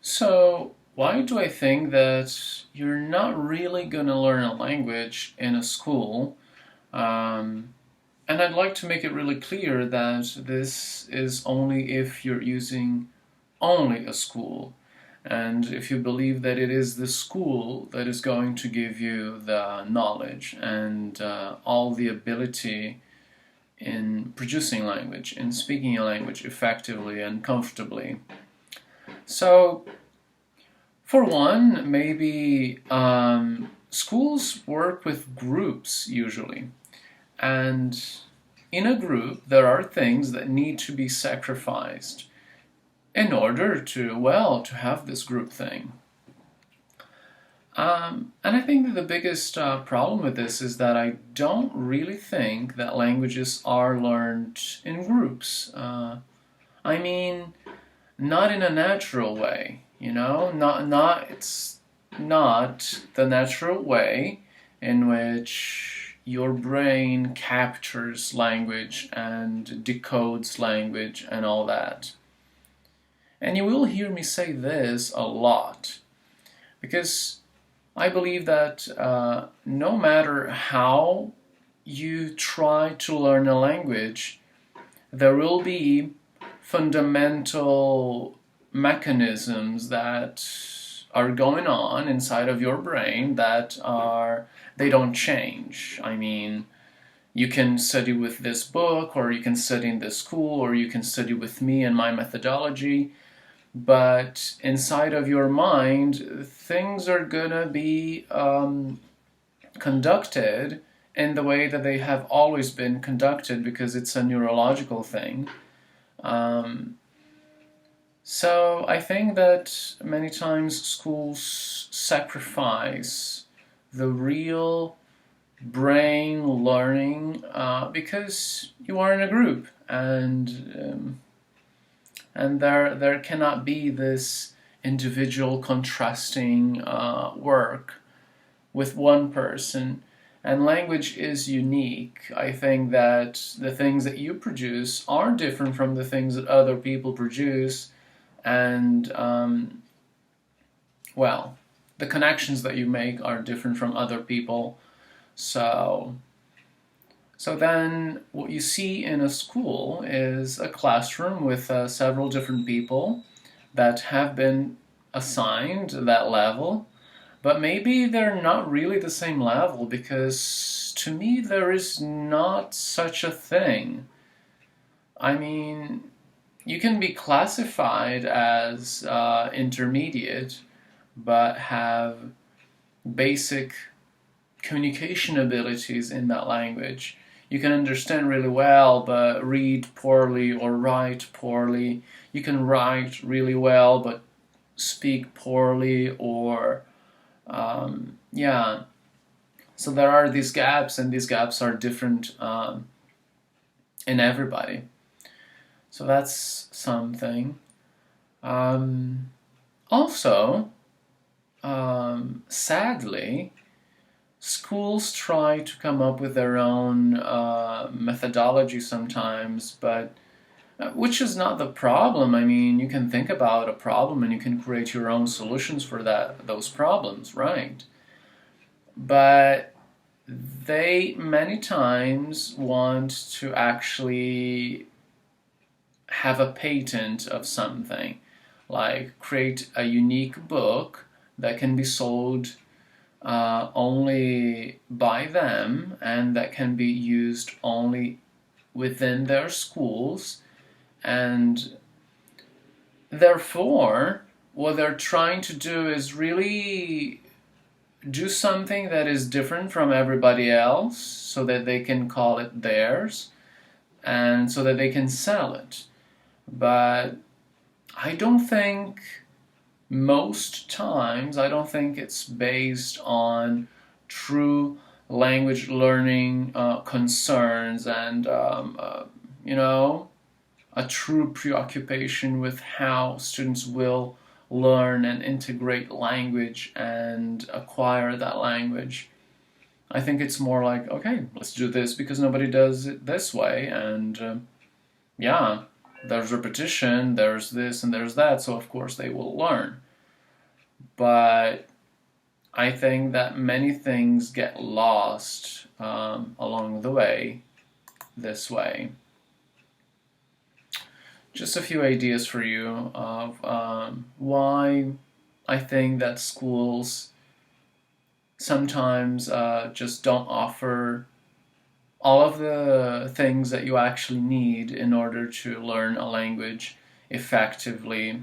So, why do I think that you're not really going to learn a language in a school? Um, and I'd like to make it really clear that this is only if you're using only a school. And if you believe that it is the school that is going to give you the knowledge and all the ability in producing language, in speaking a language effectively and comfortably. So, for one, maybe schools work with groups usually. And in a group, there are things that need to be sacrificed in order to, well, to have this group thing. And I think that the biggest problem with this is that I don't really think that languages are learned in groups. I mean, not in a natural way, not it's not the natural way in which your brain captures language and decodes language and all that. And you will hear me say this a lot because I believe that no matter how you try to learn a language, there will be fundamental mechanisms that are going on inside of your brain that they don't change. I mean, you can study with this book, or you can study in this school, or you can study with me and my methodology, but inside of your mind, things are gonna be conducted in the way that they have always been conducted because it's a neurological thing. Um, so I think that many times schools sacrifice the real brain learning because you are in a group, and there cannot be this individual contrasting work with one person. And language is unique. I think that the things that you produce are different from the things that other people produce, and well, the connections that you make are different from other people. So, so then what you see in a school is a classroom with several different people that have been assigned that level, but maybe they're not really the same level because to me there is not such a thing. I mean, you can be classified as intermediate, but have basic communication abilities in that language. You can understand really well, but read poorly or write poorly. You can write really well, but speak poorly, or yeah. So there are these gaps, and these gaps are different in everybody. So that's something. Also, sadly, schools try to come up with their own methodology sometimes, but which is not the problem. I mean, you can think about a problem and you can create your own solutions for those problems, right? But they many times want to actually have a patent of something, like create a unique book that can be sold only by them and that can be used only within their schools. And therefore, what they're trying to do is really do something that is different from everybody else so that they can call it theirs and so that they can sell it. But I don't think most times, I don't think it's based on true language learning concerns and, a true preoccupation with how students will learn and integrate language and acquire that language. I think it's more like, okay, let's do this because nobody does it this way, and yeah, there's repetition, there's this and there's that, so of course they will learn. but I think that many things get lost along the way this way. Just a few ideas for you of why I think that schools sometimes just don't offer all of the things that you actually need in order to learn a language effectively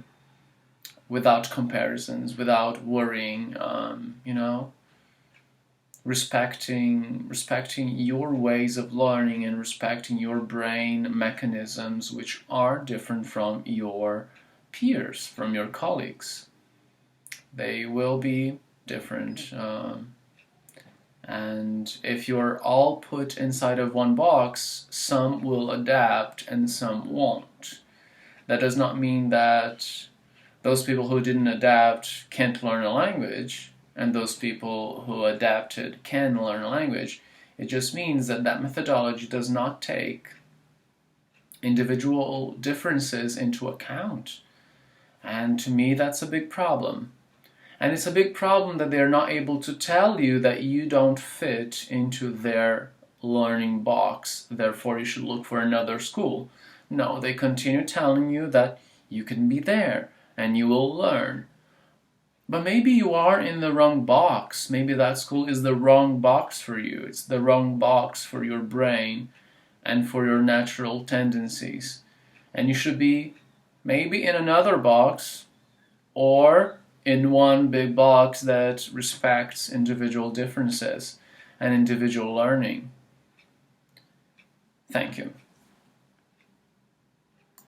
without comparisons, without worrying, respecting your ways of learning and respecting your brain mechanisms, which are different from your peers, from your colleagues. They will be different. And if you're all put inside of one box, some will adapt and some won't. That does not mean that those people who didn't adapt can't learn a language, and those people who adapted can learn a language. It just means that that methodology does not take individual differences into account. And to me, that's a big problem. And it's a big problem that they're not able to tell you that you don't fit into their learning box, therefore you should look for another school. No, they continue telling you that you can be there and you will learn. But maybe you are in the wrong box. Maybe that school is the wrong box for you. It's the wrong box for your brain and for your natural tendencies. And you should be maybe in another box, or in one big box that respects individual differences and individual learning. Thank you.